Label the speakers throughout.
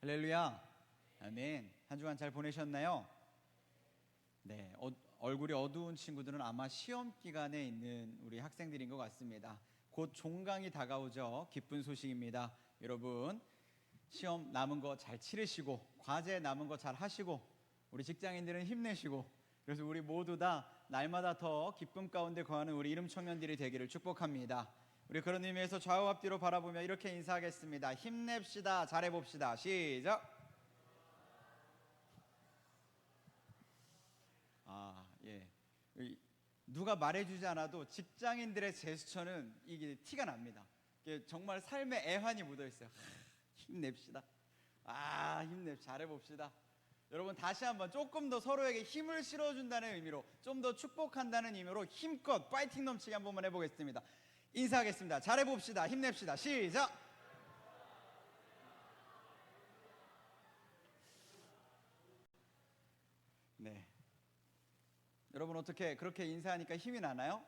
Speaker 1: 할렐루야. 아멘. 한 주간 잘 보내셨나요? 네. 얼굴이 어두운 친구들은 아마 시험 기간에 있는 우리 학생들인 것 같습니다. 곧 종강이 다가오죠. 기쁜 소식입니다. 여러분, 시험 남은 거 잘 치르시고, 과제 남은 거 잘 하시고, 우리 직장인들은 힘내시고, 그래서 우리 모두 다 날마다 더 기쁨 가운데 거하는 우리 이름 청년들이 되기를 축복합니다. 우리 그런 의미에서 좌우 앞뒤로 바라보며 이렇게 인사하겠습니다. 힘냅시다. 잘해봅시다. 시작. 예. 누가 말해주지 않아도 직장인들의 제스처는 이게 티가 납니다. 이게 정말 삶의 애환이 묻어 있어요. 힘냅시다. 힘냅시다. 잘해봅시다. 여러분, 다시 한번 조금 더 서로에게 힘을 실어준다는 의미로, 좀 더 축복한다는 의미로 힘껏 파이팅 넘치게 한 번만 해보겠습니다. 인사하겠습니다. 잘해봅시다. 힘냅시다. 시작. 네. 여러분, 어떻게 그렇게 인사하니까 힘이 나나요?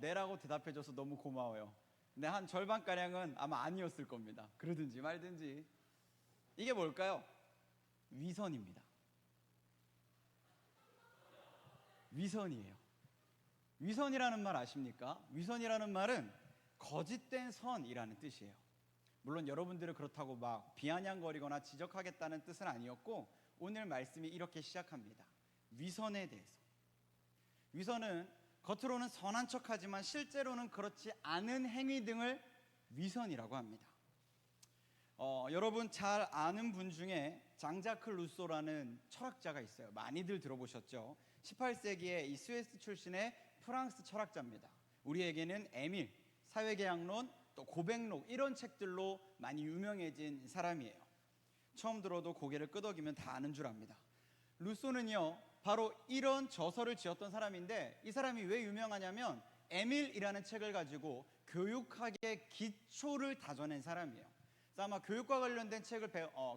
Speaker 1: 네라고 대답해줘서 너무 고마워요. 근데 한 절반가량은 아마 아니었을 겁니다. 그러든지 말든지. 이게 뭘까요? 위선입니다. 위선이에요. 위선이라는 말 아십니까? 위선이라는 말은 거짓된 선이라는 뜻이에요. 물론 여러분들은 그렇다고 막 비아냥거리거나 지적하겠다는 뜻은 아니었고, 오늘 말씀이 이렇게 시작합니다. 위선에 대해서. 위선은 겉으로는 선한 척하지만 실제로는 그렇지 않은 행위 등을 위선이라고 합니다. 여러분 잘 아는 분 중에 장자크 루소라는 철학자가 있어요. 많이들 들어보셨죠? 18세기에 이 스위스 출신의 프랑스 철학자입니다. 우리에게는 에밀, 사회계약론, 또 고백록 이런 책들로 많이 유명해진 사람이에요. 처음 들어도 고개를 끄덕이면 다 아는 줄 압니다. 루소는요, 바로 이런 저서를 지었던 사람인데, 이 사람이 왜 유명하냐면 에밀이라는 책을 가지고 교육학의 기초를 다져낸 사람이에요. 그래서 아마 교육과 관련된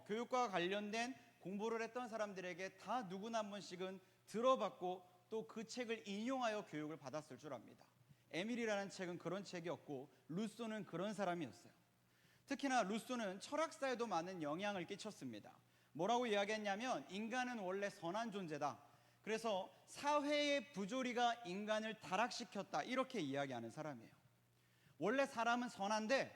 Speaker 1: 교육과 관련된 공부를 했던 사람들에게 다 누구나 한 번씩은 들어봤고 또 그 책을 인용하여 교육을 받았을 줄 압니다. 에밀이라는 책은 그런 책이었고 루소는 그런 사람이었어요. 특히나 루소는 철학사에도 많은 영향을 끼쳤습니다. 뭐라고 이야기했냐면 인간은 원래 선한 존재다. 그래서 사회의 부조리가 인간을 타락시켰다. 이렇게 이야기하는 사람이에요. 원래 사람은 선한데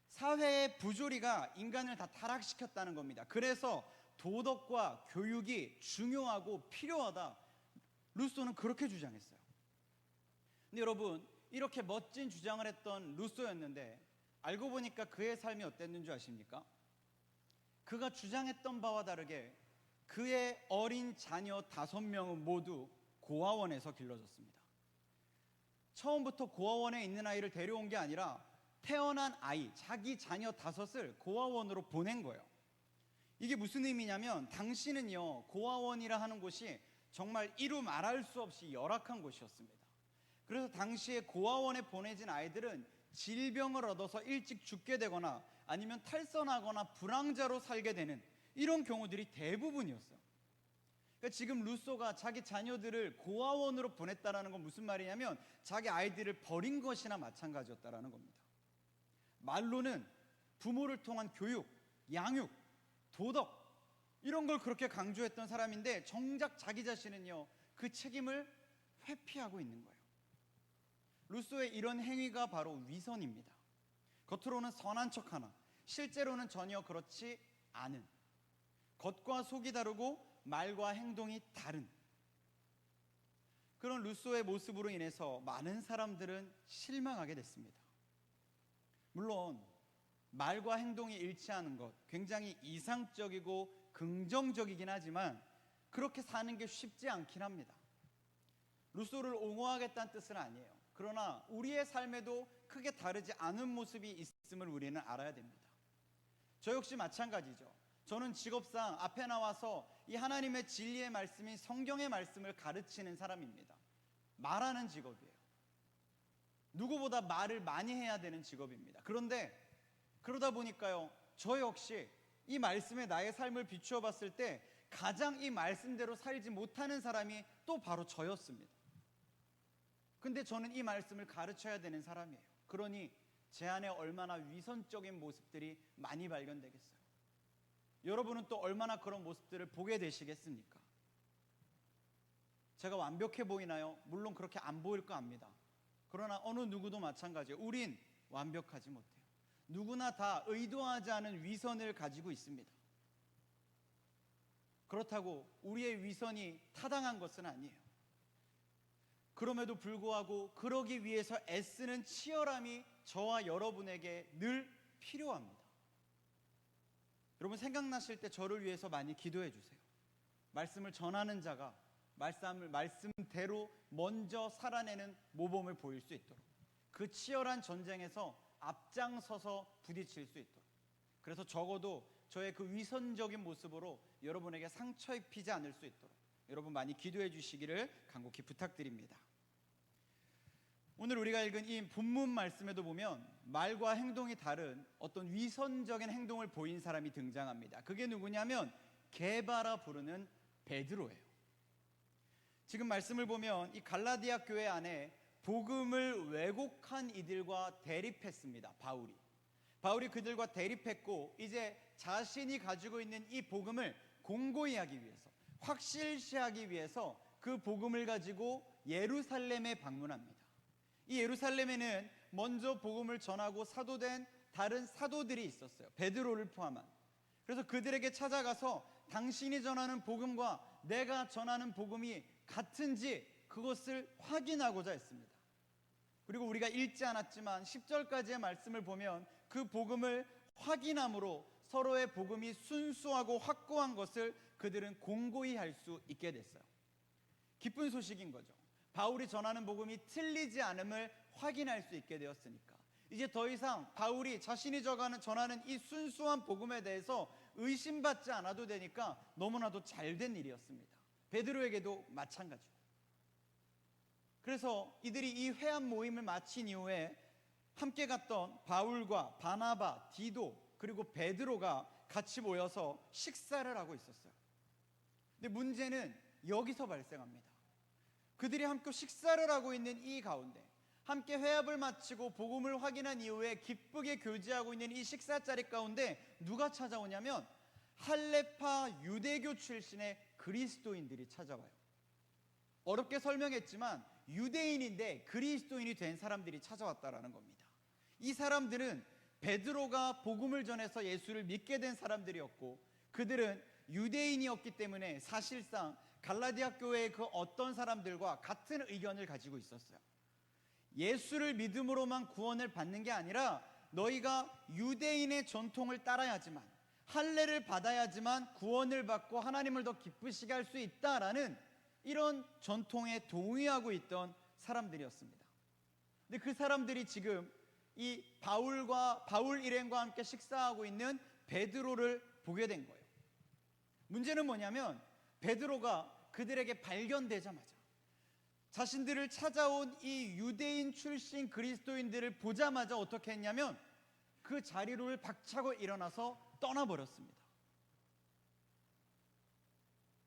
Speaker 1: 사회의 부조리가 인간을 다 타락시켰다는 겁니다. 그래서 도덕과 교육이 중요하고 필요하다. 루소는 그렇게 주장했어요. 근데 여러분, 이렇게 멋진 주장을 했던 루소였는데 알고 보니까 그의 삶이 어땠는 줄 아십니까? 그가 주장했던 바와 다르게 그의 어린 자녀 5명은 모두 고아원에서 길러졌습니다. 처음부터 고아원에 있는 아이를 데려온 게 아니라 태어난 아이, 자기 자녀 5을 고아원으로 보낸 거예요. 이게 무슨 의미냐면 당시는요, 고아원이라 하는 곳이 정말 이루 말할 수 없이 열악한 곳이었습니다. 그래서 당시에 고아원에 보내진 아이들은 질병을 얻어서 일찍 죽게 되거나 아니면 탈선하거나 불황자로 살게 되는 이런 경우들이 대부분이었어요. 그러니까 지금 루소가 자기 자녀들을 고아원으로 보냈다는 건 무슨 말이냐면 자기 아이들을 버린 것이나 마찬가지였다는 겁니다. 말로는 부모를 통한 교육, 양육, 도덕 이런 걸 그렇게 강조했던 사람인데 정작 자기 자신은요, 그 책임을 회피하고 있는 거예요. 루소의 이런 행위가 바로 위선입니다. 겉으로는 선한 척하나 실제로는 전혀 그렇지 않은, 겉과 속이 다르고 말과 행동이 다른 그런 루소의 모습으로 인해서 많은 사람들은 실망하게 됐습니다. 물론 말과 행동이 일치하는 것 굉장히 이상적이고 긍정적이긴 하지만 그렇게 사는 게 쉽지 않긴 합니다. 루소를 옹호하겠다는 뜻은 아니에요. 그러나 우리의 삶에도 크게 다르지 않은 모습이 있음을 우리는 알아야 됩니다. 저 역시 마찬가지죠. 저는 직업상 앞에 나와서 이 하나님의 진리의 말씀인 성경의 말씀을 가르치는 사람입니다. 말하는 직업이에요. 누구보다 말을 많이 해야 되는 직업입니다. 그런데 그러다 보니까요, 저 역시 이 말씀에 나의 삶을 비추어 봤을 때 가장 이 말씀대로 살지 못하는 사람이 또 바로 저였습니다. 근데 저는 이 말씀을 가르쳐야 되는 사람이에요. 그러니 제 안에 얼마나 위선적인 모습들이 많이 발견되겠어요. 여러분은 또 얼마나 그런 모습들을 보게 되시겠습니까? 제가 완벽해 보이나요? 물론 그렇게 안 보일 거 압니다. 그러나 어느 누구도 마찬가지예요. 우린 완벽하지 못해요. 누구나 다 의도하지 않은 위선을 가지고 있습니다. 그렇다고 우리의 위선이 타당한 것은 아니에요. 그럼에도 불구하고 그러기 위해서 애쓰는 치열함이 저와 여러분에게 늘 필요합니다. 여러분 생각나실 때 저를 위해서 많이 기도해 주세요. 말씀을 전하는 자가 말씀대로 먼저 살아내는 모범을 보일 수 있도록, 그 치열한 전쟁에서 앞장서서 부딪힐 수 있도록, 그래서 적어도 저의 그 위선적인 모습으로 여러분에게 상처 입히지 않을 수 있도록 여러분 많이 기도해 주시기를 간곡히 부탁드립니다. 오늘 우리가 읽은 이 본문 말씀에도 보면 말과 행동이 다른 어떤 위선적인 행동을 보인 사람이 등장합니다. 그게 누구냐면 게바라 부르는 베드로예요. 지금 말씀을 보면 이 갈라디아 교회 안에 복음을 왜곡한 이들과 대립했습니다. 바울이 그들과 대립했고, 이제 자신이 가지고 있는 이 복음을 공고히 하기 위해서, 확실시하기 위해서 그 복음을 가지고 예루살렘에 방문합니다. 이 예루살렘에는 먼저 복음을 전하고 사도된 다른 사도들이 있었어요. 베드로를 포함한. 그래서 그들에게 찾아가서 당신이 전하는 복음과 내가 전하는 복음이 같은지 그것을 확인하고자 했습니다. 그리고 우리가 읽지 않았지만 10절까지의 말씀을 보면 그 복음을 확인함으로 서로의 복음이 순수하고 확고한 것을 그들은 공고히 할 수 있게 됐어요. 기쁜 소식인 거죠. 바울이 전하는 복음이 틀리지 않음을 확인할 수 있게 되었으니까 이제 더 이상 바울이 자신이 전하는 이 순수한 복음에 대해서 의심받지 않아도 되니까 너무나도 잘된 일이었습니다. 베드로에게도 마찬가지고. 그래서 이들이 이 회합 모임을 마친 이후에 함께 갔던 바울과 바나바, 디도 그리고 베드로가 같이 모여서 식사를 하고 있었어요. 근데 문제는 여기서 발생합니다. 그들이 함께 식사를 하고 있는 이 가운데, 함께 회합을 마치고 복음을 확인한 이후에 기쁘게 교제하고 있는 이 식사 자리 가운데 누가 찾아오냐면 할레파 유대교 출신의 그리스도인들이 찾아와요. 어렵게 설명했지만 유대인인데 그리스도인이 된 사람들이 찾아왔다라는 겁니다. 이 사람들은 베드로가 복음을 전해서 예수를 믿게 된 사람들이었고, 그들은 유대인이었기 때문에 사실상 갈라디아 교회의 그 어떤 사람들과 같은 의견을 가지고 있었어요. 예수를 믿음으로만 구원을 받는 게 아니라 너희가 유대인의 전통을 따라야지만, 할례를 받아야지만 구원을 받고 하나님을 더 기쁘시게 할 수 있다라는 이런 전통에 동의하고 있던 사람들이었습니다. 근데 그 사람들이 지금 이 바울 일행과 함께 식사하고 있는 베드로를 보게 된 거예요. 문제는 뭐냐면 베드로가 그들에게 발견되자마자 자신들을 찾아온 이 유대인 출신 그리스도인들을 보자마자 어떻게 했냐면 그 자리를 박차고 일어나서 떠나버렸습니다.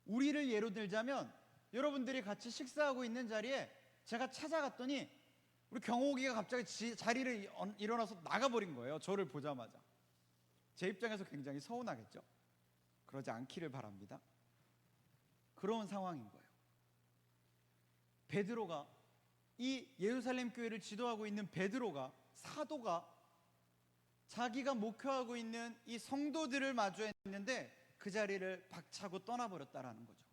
Speaker 1: 우리를 예로 들자면 여러분들이 같이 식사하고 있는 자리에 제가 찾아갔더니 우리 경호기가 갑자기 자리를 일어나서 나가버린 거예요. 저를 보자마자. 제 입장에서 굉장히 서운하겠죠. 그러지 않기를 바랍니다. 그런 상황인 거예요. 베드로가, 이 예루살렘 교회를 지도하고 있는 베드로가, 사도가 자기가 목회하고 있는 이 성도들을 마주했는데 그 자리를 박차고 떠나버렸다라는 거죠.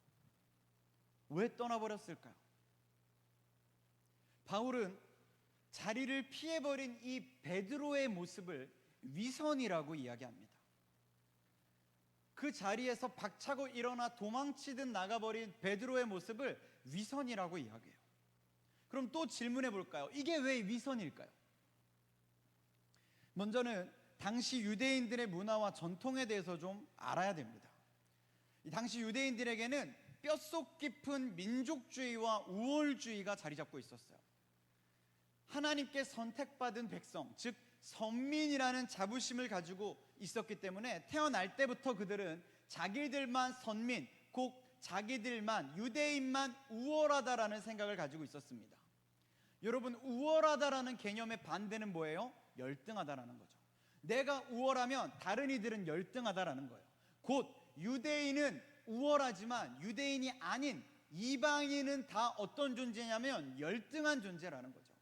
Speaker 1: 왜 떠나버렸을까요? 바울은 자리를 피해버린 이 베드로의 모습을 위선이라고 이야기합니다. 그 자리에서 박차고 일어나 도망치듯 나가버린 베드로의 모습을 위선이라고 이야기해요. 그럼 또 질문해 볼까요? 이게 왜 위선일까요? 먼저는 당시 유대인들의 문화와 전통에 대해서 좀 알아야 됩니다. 이 당시 유대인들에게는 뼛속 깊은 민족주의와 우월주의가 자리 잡고 있었어요. 하나님께 선택받은 백성, 즉 선민이라는 자부심을 가지고 있었기 때문에 태어날 때부터 그들은 자기들만 선민, 곧 자기들만, 유대인만 우월하다라는 생각을 가지고 있었습니다. 여러분, 우월하다라는 개념의 반대는 뭐예요? 열등하다라는 거죠. 내가 우월하면 다른 이들은 열등하다라는 거예요. 곧 유대인은 우월하지만 유대인이 아닌 이방인은 다 어떤 존재냐면 열등한 존재라는 거죠.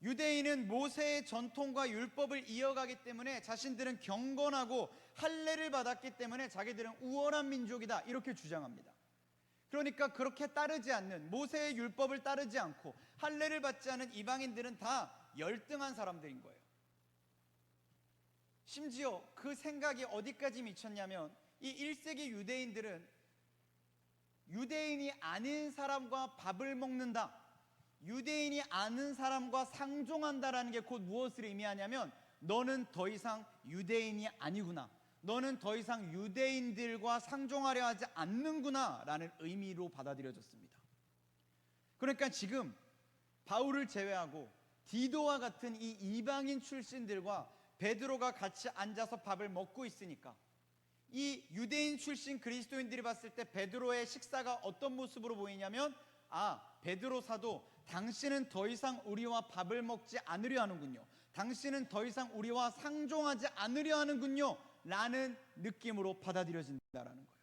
Speaker 1: 유대인은 모세의 전통과 율법을 이어가기 때문에 자신들은 경건하고 할례를 받았기 때문에 자기들은 우월한 민족이다, 이렇게 주장합니다. 그러니까 그렇게 따르지 않는, 모세의 율법을 따르지 않고 할례를 받지 않은 이방인들은 다 열등한 사람들인 거예요. 심지어 그 생각이 어디까지 미쳤냐면 이 1세기 유대인들은 유대인이 아닌 사람과 밥을 먹는다, 유대인이 아는 사람과 상종한다라는 게 곧 무엇을 의미하냐면 너는 더 이상 유대인이 아니구나, 너는 더 이상 유대인들과 상종하려 하지 않는구나 라는 의미로 받아들여졌습니다. 그러니까 지금 바울을 제외하고 디도와 같은 이 이방인 출신들과 베드로가 같이 앉아서 밥을 먹고 있으니까 이 유대인 출신 그리스도인들이 봤을 때 베드로의 식사가 어떤 모습으로 보이냐면, 아, 베드로 사도 당신은 더 이상 우리와 밥을 먹지 않으려 하는군요, 당신은 더 이상 우리와 상종하지 않으려 하는군요 라는 느낌으로 받아들여진다라는 거예요.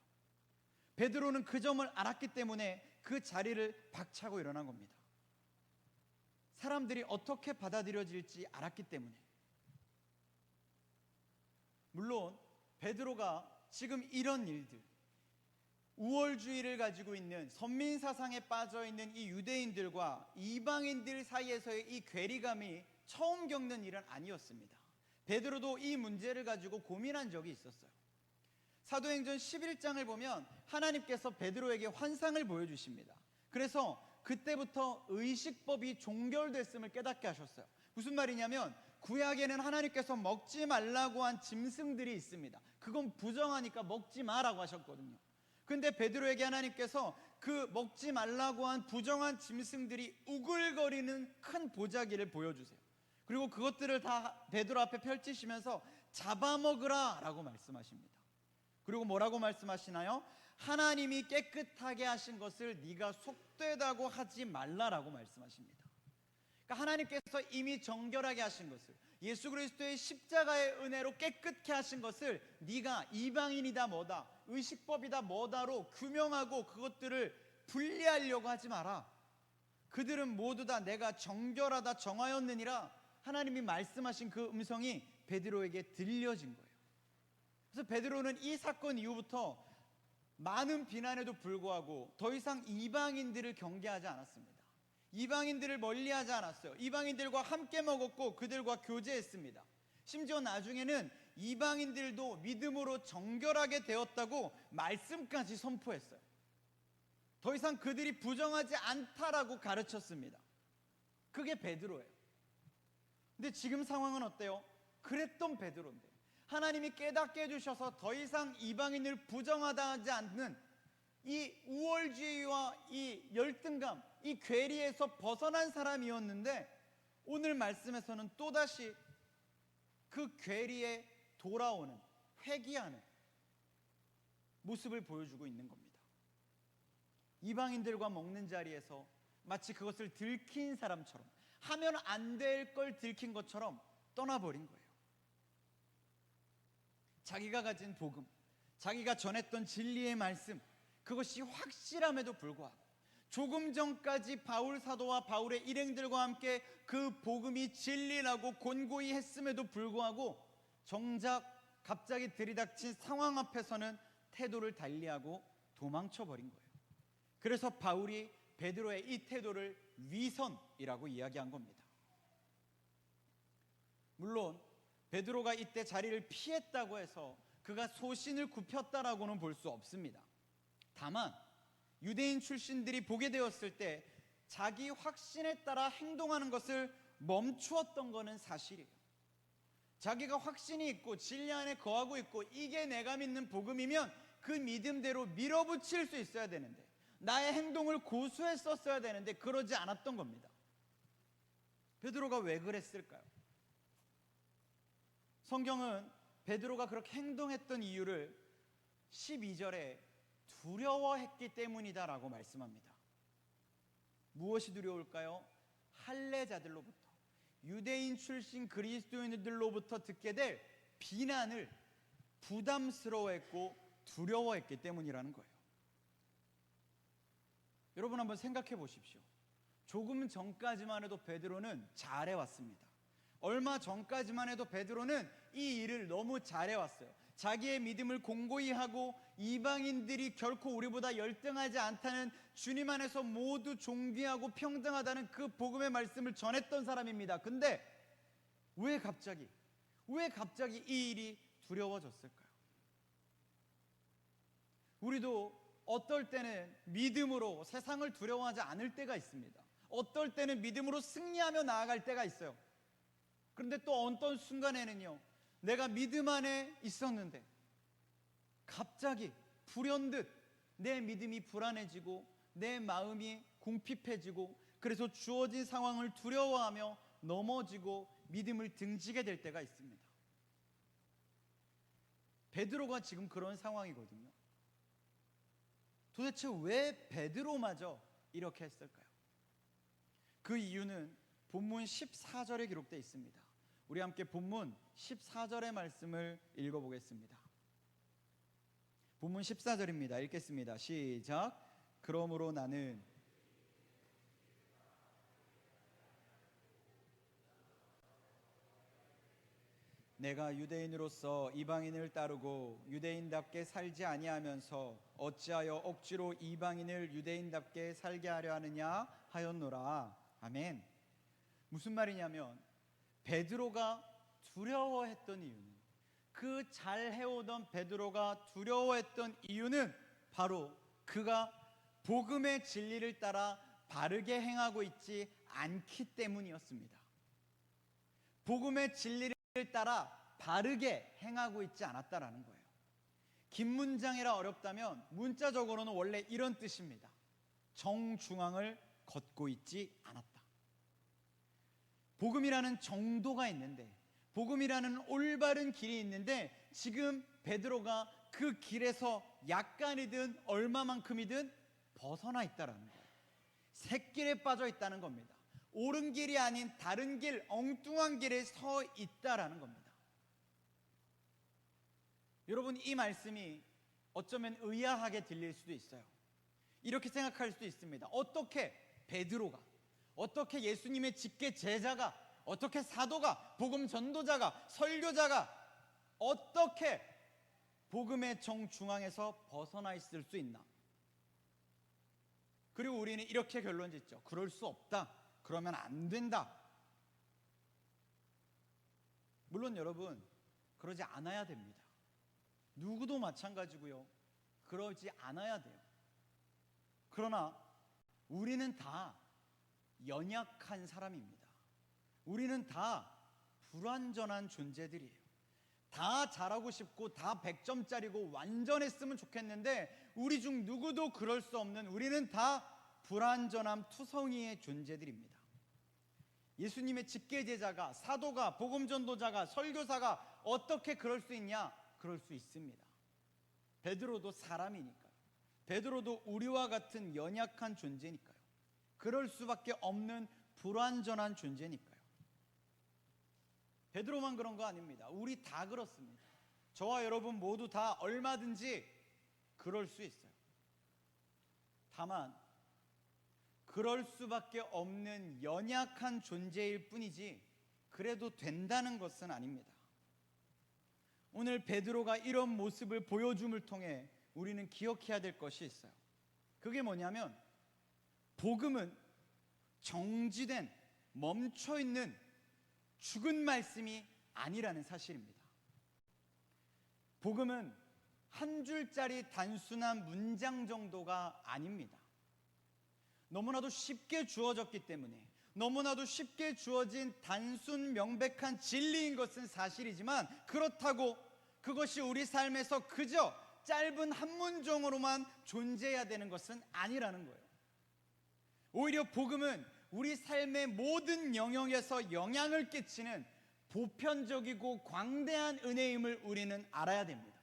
Speaker 1: 베드로는 그 점을 알았기 때문에 그 자리를 박차고 일어난 겁니다. 사람들이 어떻게 받아들여질지 알았기 때문에. 물론 베드로가 지금 이런 일들, 우월주의를 가지고 있는, 선민 사상에 빠져 있는 이 유대인들과 이방인들 사이에서의 이 괴리감이 처음 겪는 일은 아니었습니다. 베드로도 이 문제를 가지고 고민한 적이 있었어요. 사도행전 11장을 보면 하나님께서 베드로에게 환상을 보여주십니다. 그래서 그때부터 의식법이 종결됐음을 깨닫게 하셨어요. 무슨 말이냐면 구약에는 하나님께서 먹지 말라고 한 짐승들이 있습니다. 그건 부정하니까 먹지 마라고 하셨거든요. 근데 베드로에게 하나님께서 그 먹지 말라고 한 부정한 짐승들이 우글거리는 큰 보자기를 보여주세요. 그리고 그것들을 다 베드로 앞에 펼치시면서 잡아먹으라 라고 말씀하십니다. 그리고 뭐라고 말씀하시나요? 하나님이 깨끗하게 하신 것을 네가 속되다고 하지 말라라고 말씀하십니다. 그러니까 하나님께서 이미 정결하게 하신 것을, 예수 그리스도의 십자가의 은혜로 깨끗게 하신 것을 네가 이방인이다 뭐다, 의식법이다 뭐다로 규명하고 그것들을 분리하려고 하지 마라. 그들은 모두 다 내가 정결하다 정하였느니라 하나님이 말씀하신 그 음성이 베드로에게 들려진 거예요. 그래서 베드로는 이 사건 이후부터 많은 비난에도 불구하고 더 이상 이방인들을 경계하지 않았습니다. 이방인들을 멀리하지 않았어요. 이방인들과 함께 먹었고 그들과 교제했습니다. 심지어 나중에는 이방인들도 믿음으로 정결하게 되었다고 말씀까지 선포했어요. 더 이상 그들이 부정하지 않다라고 가르쳤습니다. 그게 베드로예요. 근데 지금 상황은 어때요? 그랬던 베드로인데 하나님이 깨닫게 해주셔서 더 이상 이방인을 부정하다 하지 않는 이 우월주의와 이 열등감, 이 괴리에서 벗어난 사람이었는데 오늘 말씀에서는 또다시 그 괴리에 돌아오는, 회귀하는 모습을 보여주고 있는 겁니다. 이방인들과 먹는 자리에서 마치 그것을 들킨 사람처럼, 하면 안 될 걸 들킨 것처럼 떠나버린 거예요. 자기가 가진 복음, 자기가 전했던 진리의 말씀, 그것이 확실함에도 불구하고 조금 전까지 바울 사도와 바울의 일행들과 함께 그 복음이 진리라고 곤고히 했음에도 불구하고 정작 갑자기 들이닥친 상황 앞에서는 태도를 달리하고 도망쳐버린 거예요. 그래서 바울이 베드로의 이 태도를 위선이라고 이야기한 겁니다. 물론 베드로가 이때 자리를 피했다고 해서 그가 소신을 굽혔다라고는 볼 수 없습니다. 다만 유대인 출신들이 보게 되었을 때 자기 확신에 따라 행동하는 것을 멈추었던 것은 사실이에요. 자기가 확신이 있고 진리 안에 거하고 있고 이게 내가 믿는 복음이면 그 믿음대로 밀어붙일 수 있어야 되는데, 나의 행동을 고수했었어야 되는데 그러지 않았던 겁니다. 베드로가 왜 그랬을까요? 성경은 베드로가 그렇게 행동했던 이유를 12절에 두려워했기 때문이다라고 말씀합니다. 무엇이 두려울까요? 할례자들로부터, 유대인 출신 그리스도인들로부터 듣게 될 비난을 부담스러워했고 두려워했기 때문이라는 거예요. 여러분 한번 생각해 보십시오. 조금 전까지만 해도 베드로는 잘해왔습니다. 얼마 전까지만 해도 베드로는 이 일을 너무 잘해왔어요. 자기의 믿음을 공고히 하고 이방인들이 결코 우리보다 열등하지 않다는, 주님 안에서 모두 존귀하고 평등하다는 그 복음의 말씀을 전했던 사람입니다. 근데 왜 갑자기 이 일이 두려워졌을까요? 우리도 어떨 때는 믿음으로 세상을 두려워하지 않을 때가 있습니다. 어떨 때는 믿음으로 승리하며 나아갈 때가 있어요. 그런데 또 어떤 순간에는요, 내가 믿음 안에 있었는데 갑자기 불현듯 내 믿음이 불안해지고 내 마음이 궁핍해지고, 그래서 주어진 상황을 두려워하며 넘어지고 믿음을 등지게 될 때가 있습니다. 베드로가 지금 그런 상황이거든요. 도대체 왜 베드로마저 이렇게 했을까요? 그 이유는 본문 14절에 기록되어 있습니다. 우리 함께 본문 14절의 말씀을 읽어보겠습니다. 본문 14절입니다. 읽겠습니다. 시작. 그러므로 나는 내가 유대인으로서 이방인을 따르고 유대인답게 살지 아니하면서 어찌하여 억지로 이방인을 유대인답게 살게 하려 하느냐 하였노라. 아멘. 무슨 말이냐면, 베드로가 두려워했던 이유는, 그 잘 해오던 베드로가 두려워했던 이유는 바로 그가 복음의 진리를 따라 바르게 행하고 있지 않기 때문이었습니다. 복음의 진리를 따라 바르게 행하고 있지 않았다라는 거예요. 긴 문장이라 어렵다면 문자적으로는 원래 이런 뜻입니다. 정중앙을 걷고 있지 않았다. 복음이라는 정도가 있는데, 복음이라는 올바른 길이 있는데, 지금 베드로가 그 길에서 약간이든 얼마만큼이든 벗어나 있다라는 거예요. 샛길에 빠져 있다는 겁니다. 옳은 길이 아닌 다른 길, 엉뚱한 길에 서 있다라는 겁니다. 여러분, 이 말씀이 어쩌면 의아하게 들릴 수도 있어요. 이렇게 생각할 수도 있습니다. 어떻게 베드로가, 어떻게 예수님의 직계 제자가, 어떻게 사도가, 복음 전도자가, 설교자가 어떻게 복음의 정중앙에서 벗어나 있을 수 있나? 그리고 우리는 이렇게 결론 짓죠. 그럴 수 없다. 그러면 안 된다. 물론 여러분, 그러지 않아야 됩니다. 누구도 마찬가지고요. 그러지 않아야 돼요. 그러나 우리는 다 연약한 사람입니다. 우리는 다 불완전한 존재들이에요. 다 잘하고 싶고 다 100점짜리고 완전했으면 좋겠는데, 우리 중 누구도 그럴 수 없는, 우리는 다 불완전한 투성이의 존재들입니다. 예수님의 직계제자가, 사도가, 복음전도자가, 설교사가 어떻게 그럴 수 있냐? 그럴 수 있습니다. 베드로도 사람이니까요. 베드로도 우리와 같은 연약한 존재니까요. 그럴 수밖에 없는 불완전한 존재니까요. 베드로만 그런 거 아닙니다. 우리 다 그렇습니다. 저와 여러분 모두 다 얼마든지 그럴 수 있어요. 다만 그럴 수밖에 없는 연약한 존재일 뿐이지 그래도 된다는 것은 아닙니다. 오늘 베드로가 이런 모습을 보여줌을 통해 우리는 기억해야 될 것이 있어요. 그게 뭐냐면, 복음은 정지된, 멈춰있는 죽은 말씀이 아니라는 사실입니다. 복음은 한 줄짜리 단순한 문장 정도가 아닙니다. 너무나도 쉽게 주어졌기 때문에, 너무나도 쉽게 주어진 단순 명백한 진리인 것은 사실이지만, 그렇다고 그것이 우리 삶에서 그저 짧은 한 문장으로만 존재해야 되는 것은 아니라는 거예요. 오히려 복음은 우리 삶의 모든 영역에서 영향을 끼치는 보편적이고 광대한 은혜임을 우리는 알아야 됩니다.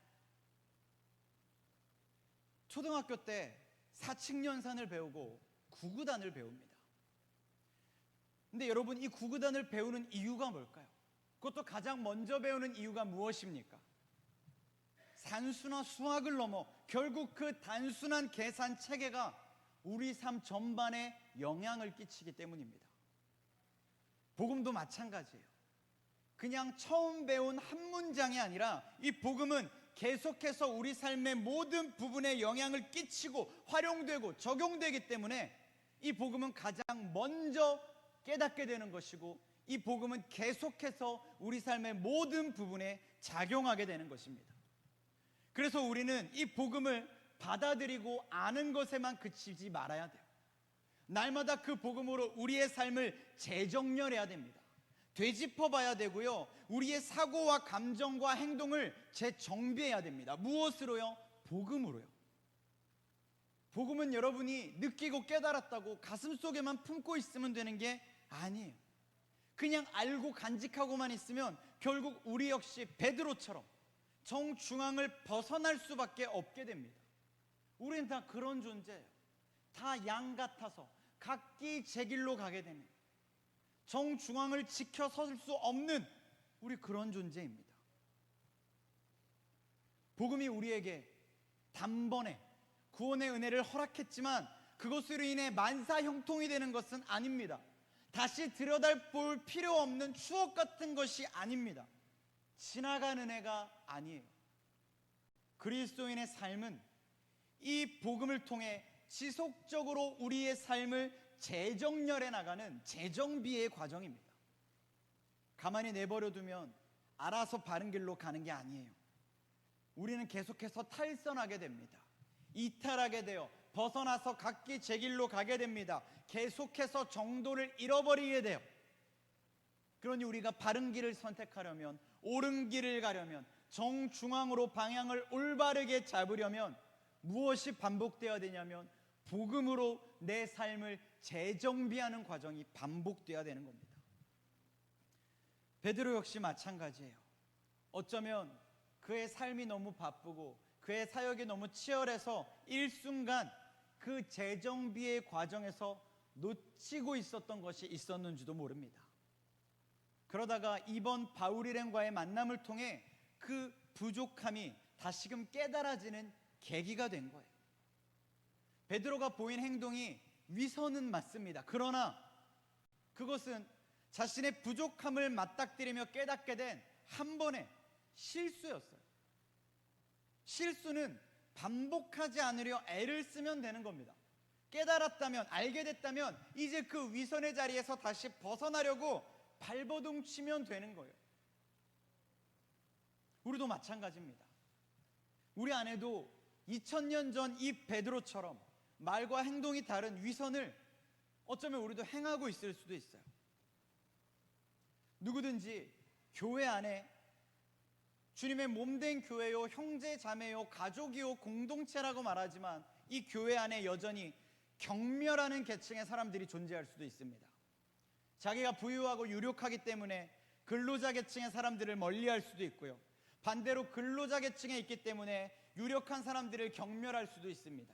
Speaker 1: 초등학교 때 사칙연산을 배우고 구구단을 배웁니다. 근데 여러분, 이 구구단을 배우는 이유가 뭘까요? 그것도 가장 먼저 배우는 이유가 무엇입니까? 산수나 수학을 넘어 결국 그 단순한 계산 체계가 우리 삶 전반에 영향을 끼치기 때문입니다. 복음도 마찬가지예요. 그냥 처음 배운 한 문장이 아니라 이 복음은 계속해서 우리 삶의 모든 부분에 영향을 끼치고 활용되고 적용되기 때문에 이 복음은 가장 먼저 깨닫게 되는 것이고, 이 복음은 계속해서 우리 삶의 모든 부분에 작용하게 되는 것입니다. 그래서 우리는 이 복음을 받아들이고 아는 것에만 그치지 말아야 돼요. 날마다 그 복음으로 우리의 삶을 재정렬해야 됩니다. 되짚어 봐야 되고요, 우리의 사고와 감정과 행동을 재정비해야 됩니다. 무엇으로요? 복음으로요. 복음은 여러분이 느끼고 깨달았다고 가슴속에만 품고 있으면 되는 게 아니에요. 그냥 알고 간직하고만 있으면 결국 우리 역시 베드로처럼 정중앙을 벗어날 수밖에 없게 됩니다. 우리는 다 그런 존재예요. 다 양 같아서 각기 제 길로 가게 되는, 정중앙을 지켜 설 수 없는 우리 그런 존재입니다. 복음이 우리에게 단번에 구원의 은혜를 허락했지만 그것으로 인해 만사형통이 되는 것은 아닙니다. 다시 들여다볼 필요 없는 추억 같은 것이 아닙니다. 지나간 은혜가 아니에요. 그리스도인의 삶은 이 복음을 통해 지속적으로 우리의 삶을 재정렬해 나가는 재정비의 과정입니다. 가만히 내버려 두면 알아서 바른 길로 가는 게 아니에요. 우리는 계속해서 탈선하게 됩니다. 이탈하게 되어 벗어나서 각기 제 길로 가게 됩니다. 계속해서 정도를 잃어버리게 돼요. 그러니 우리가 바른 길을 선택하려면, 옳은 길을 가려면, 정중앙으로 방향을 올바르게 잡으려면 무엇이 반복되어야 되냐면 복음으로 내 삶을 재정비하는 과정이 반복되어야 되는 겁니다. 베드로 역시 마찬가지예요. 어쩌면 그의 삶이 너무 바쁘고 그의 사역이 너무 치열해서 일순간 그 재정비의 과정에서 놓치고 있었던 것이 있었는지도 모릅니다. 그러다가 이번 바울일행과의 만남을 통해 그 부족함이 다시금 깨달아지는 계기가 된 거예요. 베드로가 보인 행동이 위선은 맞습니다. 그러나 그것은 자신의 부족함을 맞닥뜨리며 깨닫게 된 한 번의 실수였어요. 실수는 반복하지 않으려 애를 쓰면 되는 겁니다. 깨달았다면, 알게 됐다면 이제 그 위선의 자리에서 다시 벗어나려고 발버둥 치면 되는 거예요. 우리도 마찬가지입니다. 우리 안에도 2000년 전 이 베드로처럼 말과 행동이 다른 위선을 어쩌면 우리도 행하고 있을 수도 있어요. 누구든지 교회 안에 주님의 몸된 교회요, 형제 자매요, 가족이요, 공동체라고 말하지만 이 교회 안에 여전히 경멸하는 계층의 사람들이 존재할 수도 있습니다. 자기가 부유하고 유력하기 때문에 근로자 계층의 사람들을 멀리할 수도 있고요, 반대로 근로자 계층에 있기 때문에 유력한 사람들을 경멸할 수도 있습니다.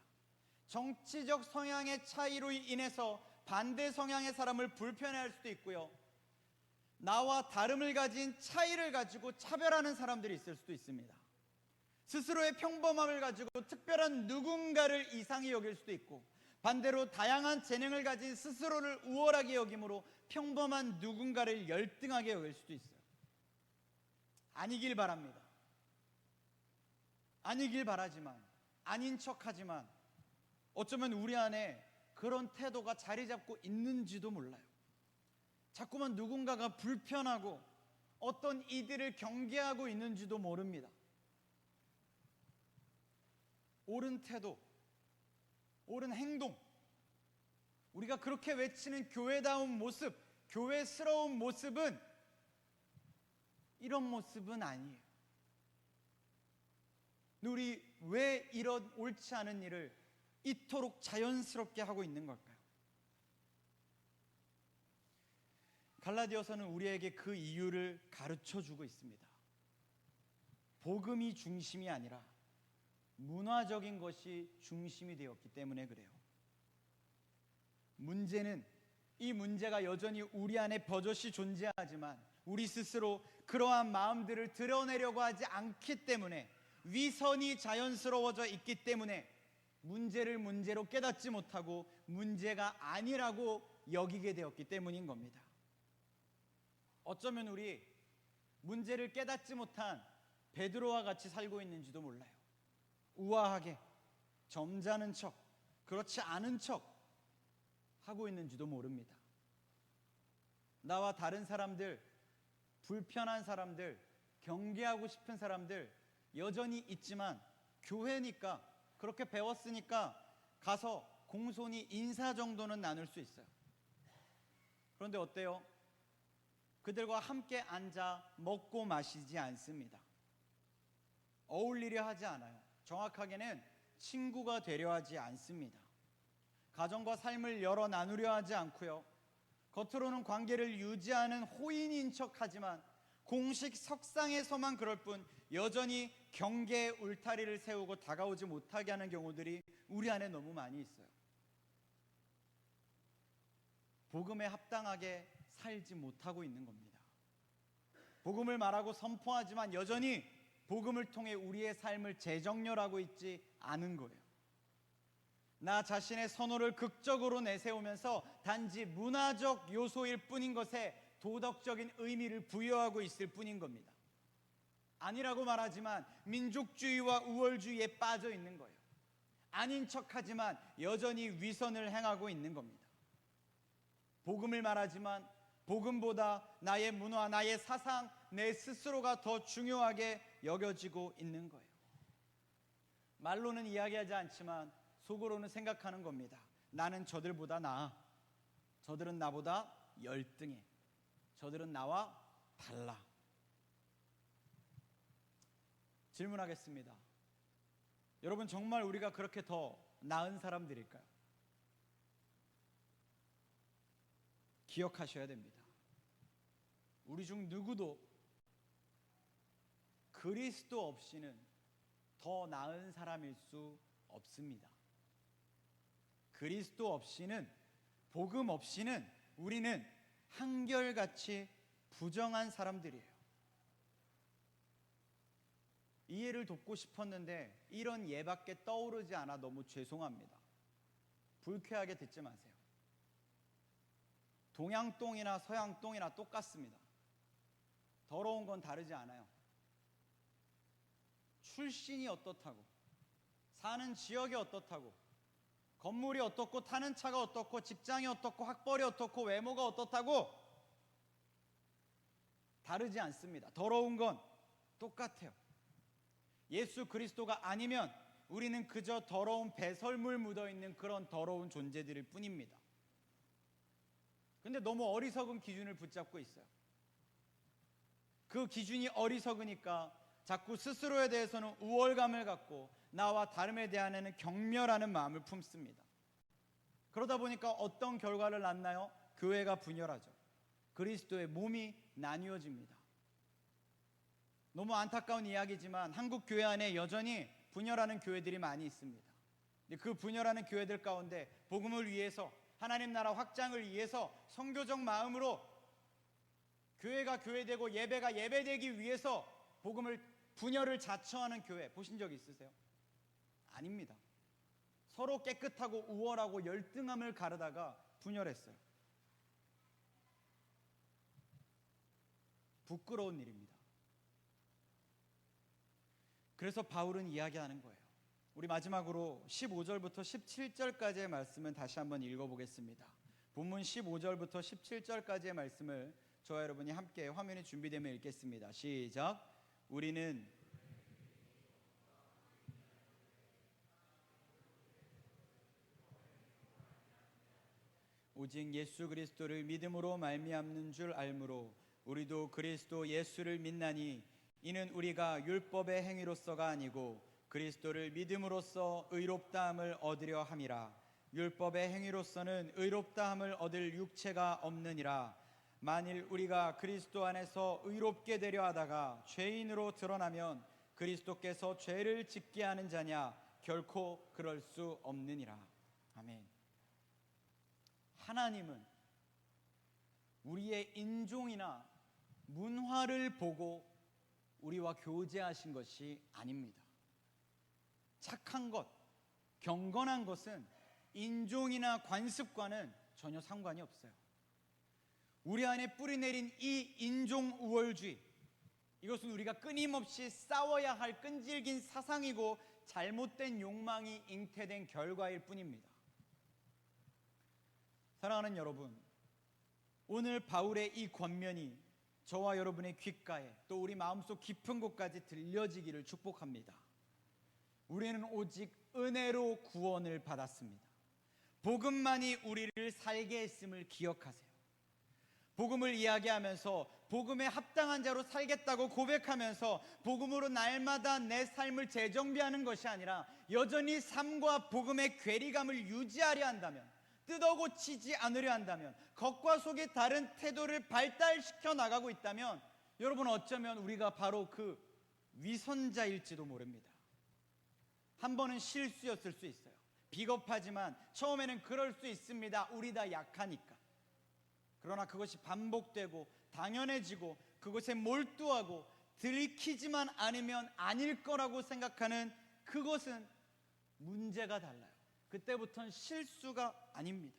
Speaker 1: 정치적 성향의 차이로 인해서 반대 성향의 사람을 불편해할 수도 있고요, 나와 다름을 가진 차이를 가지고 차별하는 사람들이 있을 수도 있습니다. 스스로의 평범함을 가지고 특별한 누군가를 이상히 여길 수도 있고, 반대로 다양한 재능을 가진 스스로를 우월하게 여김으로 평범한 누군가를 열등하게 여길 수도 있어요. 아니길 바랍니다. 아니길 바라지만, 아닌 척하지만 어쩌면 우리 안에 그런 태도가 자리 잡고 있는지도 몰라요. 자꾸만 누군가가 불편하고 어떤 이들을 경계하고 있는지도 모릅니다. 옳은 태도, 옳은 행동, 우리가 그렇게 외치는 교회다운 모습, 교회스러운 모습은 이런 모습은 아니에요. 우리 왜 이런 옳지 않은 일을 이토록 자연스럽게 하고 있는 걸까요? 갈라디아서는 우리에게 그 이유를 가르쳐주고 있습니다. 복음이 중심이 아니라 문화적인 것이 중심이 되었기 때문에 그래요. 문제는, 이 문제가 여전히 우리 안에 버젓이 존재하지만 우리 스스로 그러한 마음들을 드러내려고 하지 않기 때문에 위선이 자연스러워져 있기 때문에 문제를 문제로 깨닫지 못하고 문제가 아니라고 여기게 되었기 때문인 겁니다. 어쩌면 우리 문제를 깨닫지 못한 베드로와 같이 살고 있는지도 몰라요. 우아하게 점잖은 척, 그렇지 않은 척 하고 있는지도 모릅니다. 나와 다른 사람들, 불편한 사람들, 경계하고 싶은 사람들 여전히 있지만 교회니까, 그렇게 배웠으니까 가서 공손히 인사 정도는 나눌 수 있어요. 그런데 어때요? 그들과 함께 앉아 먹고 마시지 않습니다. 어울리려 하지 않아요. 정확하게는 친구가 되려 하지 않습니다. 가정과 삶을 열어 나누려 하지 않고요. 겉으로는 관계를 유지하는 호인인 척하지만 공식 석상에서만 그럴 뿐 여전히 경계의 울타리를 세우고 다가오지 못하게 하는 경우들이 우리 안에 너무 많이 있어요. 복음에 합당하게 살지 못하고 있는 겁니다. 복음을 말하고 선포하지만 여전히 복음을 통해 우리의 삶을 재정렬하고 있지 않은 거예요. 나 자신의 선호를 극적으로 내세우면서 단지 문화적 요소일 뿐인 것에 도덕적인 의미를 부여하고 있을 뿐인 겁니다. 아니라고 말하지만 민족주의와 우월주의에 빠져 있는 거예요. 아닌 척하지만 여전히 위선을 행하고 있는 겁니다. 복음을 말하지만 복음보다 나의 문화, 나의 사상, 내 스스로가 더 중요하게 여겨지고 있는 거예요. 말로는 이야기하지 않지만 속으로는 생각하는 겁니다. 나는 저들보다 나아. 저들은 나보다 열등해. 저들은 나와 달라. 질문하겠습니다. 여러분, 정말 우리가 그렇게 더 나은 사람들일까요? 기억하셔야 됩니다. 우리 중 누구도 그리스도 없이는 더 나은 사람일 수 없습니다. 그리스도 없이는, 복음 없이는 우리는 한결같이 부정한 사람들이에요. 이해를 돕고 싶었는데 이런 예밖에 떠오르지 않아 너무 죄송합니다. 불쾌하게 듣지 마세요. 동양똥이나 서양똥이나 똑같습니다. 더러운 건 다르지 않아요. 출신이 어떻다고, 사는 지역이 어떻다고, 건물이 어떻고, 타는 차가 어떻고, 직장이 어떻고, 학벌이 어떻고, 외모가 어떻다고 다르지 않습니다. 더러운 건 똑같아요. 예수 그리스도가 아니면 우리는 그저 더러운 배설물 묻어있는 그런 더러운 존재들일 뿐입니다. 근데 너무 어리석은 기준을 붙잡고 있어요. 그 기준이 어리석으니까 자꾸 스스로에 대해서는 우월감을 갖고 나와 다름에 대한 경멸하는 마음을 품습니다. 그러다 보니까 어떤 결과를 낳나요? 교회가 분열하죠. 그리스도의 몸이 나뉘어집니다. 너무 안타까운 이야기지만 한국 교회 안에 여전히 분열하는 교회들이 많이 있습니다. 그 분열하는 교회들 가운데 복음을 위해서, 하나님 나라 확장을 위해서 선교적 마음으로 교회가 교회되고 예배가 예배되기 위해서 복음을, 분열을 자처하는 교회 보신 적 있으세요? 아닙니다. 서로 깨끗하고 우월하고 열등함을 가르다가 분열했어요. 부끄러운 일입니다. 그래서 바울은 이야기하는 거예요. 우리 마지막으로 15절부터 17절까지의 말씀은 다시 한번 읽어보겠습니다. 본문 15절부터 17절까지의 말씀을 저와 여러분이 함께 화면이 준비되면 읽겠습니다. 시작. 우리는 오직 예수 그리스도를 믿음으로 말미암는 줄 알므로 우리도 그리스도 예수를 믿나니 이는 우리가 율법의 행위로서가 아니고 그리스도를 믿음으로써 의롭다함을 얻으려 함이라. 율법의 행위로서는 의롭다함을 얻을 육체가 없느니라. 만일 우리가 그리스도 안에서 의롭게 되려 하다가 죄인으로 드러나면 그리스도께서 죄를 짓게 하는 자냐? 결코 그럴 수 없느니라. 아멘. 하나님은 우리의 인종이나 문화를 보고 우리와 교제하신 것이 아닙니다. 착한 것, 경건한 것은 인종이나 관습과는 전혀 상관이 없어요. 우리 안에 뿌리내린 이 인종 우월주의, 이것은 우리가 끊임없이 싸워야 할 끈질긴 사상이고 잘못된 욕망이 잉태된 결과일 뿐입니다. 사랑하는 여러분, 오늘 바울의 이 권면이 저와 여러분의 귓가에 또 우리 마음속 깊은 곳까지 들려지기를 축복합니다. 우리는 오직 은혜로 구원을 받았습니다. 복음만이 우리를 살게 했음을 기억하세요. 복음을 이야기하면서 복음에 합당한 자로 살겠다고 고백하면서 복음으로 날마다 내 삶을 재정비하는 것이 아니라 여전히 삶과 복음의 괴리감을 유지하려 한다면, 뜯어고치지 않으려 한다면, 겉과 속이 다른 태도를 발달시켜 나가고 있다면 여러분, 어쩌면 우리가 바로 그 위선자일지도 모릅니다. 한 번은 실수였을 수 있어요. 비겁하지만 처음에는 그럴 수 있습니다. 우리 다 약하니까. 그러나 그것이 반복되고 당연해지고 그것에 몰두하고 들키지만 않으면 아닐 거라고 생각하는 그것은 문제가 달라요. 그때부터는 실수가 아닙니다.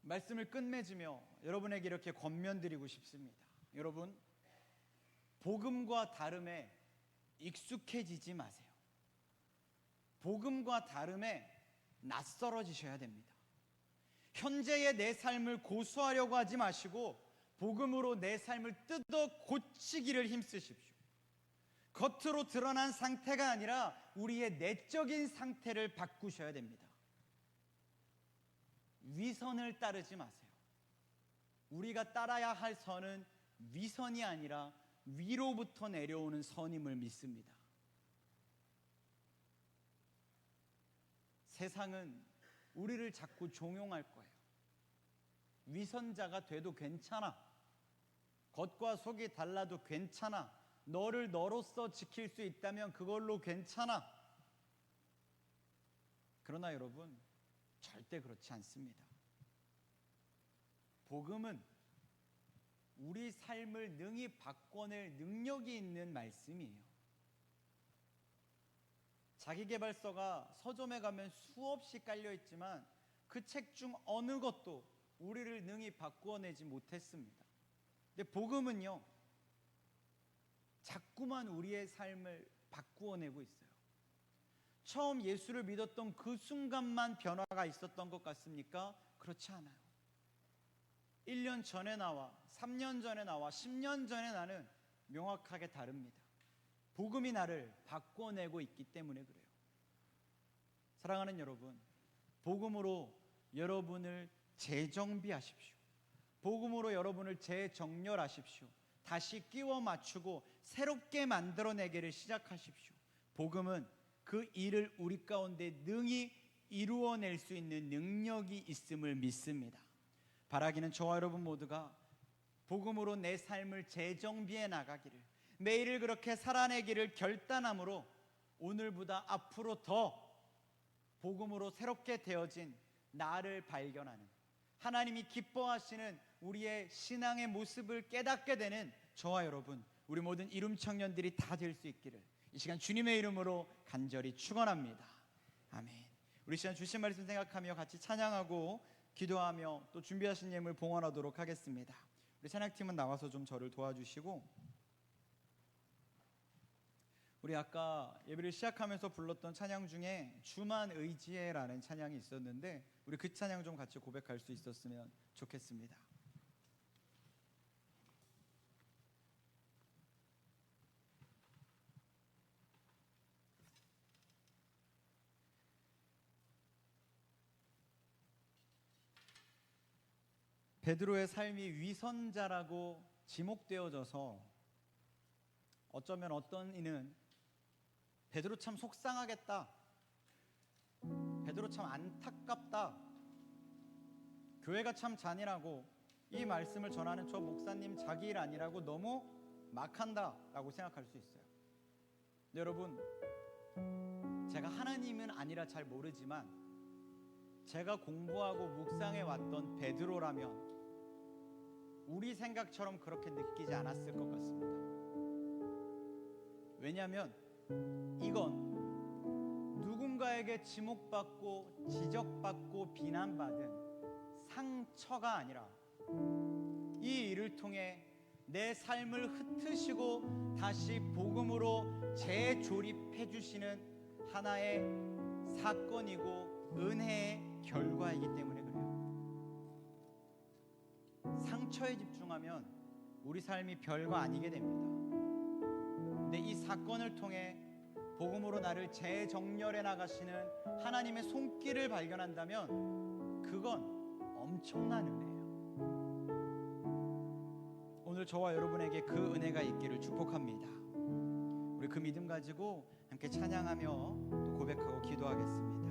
Speaker 1: 말씀을 끝맺으며 여러분에게 이렇게 권면드리고 싶습니다. 여러분, 복음과 다름에 익숙해지지 마세요. 복음과 다름에 낯설어지셔야 됩니다. 현재의 내 삶을 고수하려고 하지 마시고 복음으로 내 삶을 뜯어 고치기를 힘쓰십시오. 겉으로 드러난 상태가 아니라 우리의 내적인 상태를 바꾸셔야 됩니다. 위선을 따르지 마세요. 우리가 따라야 할 선은 위선이 아니라 위로부터 내려오는 선임을 믿습니다. 세상은 우리를 자꾸 종용할 거예요. 위선자가 돼도 괜찮아. 겉과 속이 달라도 괜찮아. 너를 너로서 지킬 수 있다면 그걸로 괜찮아. 그러나 여러분, 절대 그렇지 않습니다. 복음은 우리 삶을 능히 바꿔낼 능력이 있는 말씀이에요. 자기계발서가 서점에 가면 수없이 깔려있지만 그 책 중 어느 것도 우리를 능히 바꾸어내지 못했습니다. 근데 복음은요, 자꾸만 우리의 삶을 바꾸어내고 있어요. 처음 예수를 믿었던 그 순간만 변화가 있었던 것 같습니까? 그렇지 않아요. 1년 전에 나와 3년 전에 나와 10년 전에 나는 명확하게 다릅니다. 복음이 나를 바꿔내고 있기 때문에 그래요. 사랑하는 여러분, 복음으로 여러분을 재정비하십시오. 복음으로 여러분을 재정렬하십시오. 다시 끼워 맞추고 새롭게 만들어내기를 시작하십시오. 복음은 그 일을 우리 가운데 능히 이루어낼 수 있는 능력이 있음을 믿습니다. 바라기는 저와 여러분 모두가 복음으로 내 삶을 재정비해 나가기를, 매일을 그렇게 살아내기를 결단함으로 오늘보다 앞으로 더 복음으로 새롭게 되어진 나를 발견하는, 하나님이 기뻐하시는 우리의 신앙의 모습을 깨닫게 되는 저와 여러분, 우리 모든 이룸 청년들이 다 될 수 있기를 이 시간 주님의 이름으로 간절히 축원합니다. 아멘. 우리 시간 주신 말씀 생각하며 같이 찬양하고 기도하며 또 준비하신 예물 봉헌하도록 하겠습니다. 우리 찬양팀은 나와서 좀 저를 도와주시고, 우리 아까 예배를 시작하면서 불렀던 찬양 중에 주만 의지해라는 찬양이 있었는데 우리 그 찬양 좀 같이 고백할 수 있었으면 좋겠습니다. 베드로의 삶이 위선자라고 지목되어져서 어쩌면 어떤 이는 베드로 참 속상하겠다, 베드로 참 안타깝다, 교회가 참 잔인하고 이 말씀을 전하는 저 목사님 자기 일 아니라고 너무 막한다 라고 생각할 수 있어요. 근데 여러분, 제가 하나님은 아니라 잘 모르지만 제가 공부하고 묵상해 왔던 베드로라면 우리 생각처럼 그렇게 느끼지 않았을 것 같습니다. 왜냐하면 이건 누군가에게 지목받고 지적받고 비난받은 상처가 아니라 이 일을 통해 내 삶을 흩으시고 다시 복음으로 재조립해 주시는 하나의 사건이고 은혜의 결과이기 때문에 그래요. 상처에 집중하면 우리 삶이 별거 아니게 됩니다. 근데 이 사건을 통해 복음으로 나를 재정렬해 나가시는 하나님의 손길을 발견한다면 그건 엄청난 은혜예요. 오늘 저와 여러분에게 그 은혜가 있기를 축복합니다. 우리 그 믿음 가지고 함께 찬양하며 또 고백하고 기도하겠습니다.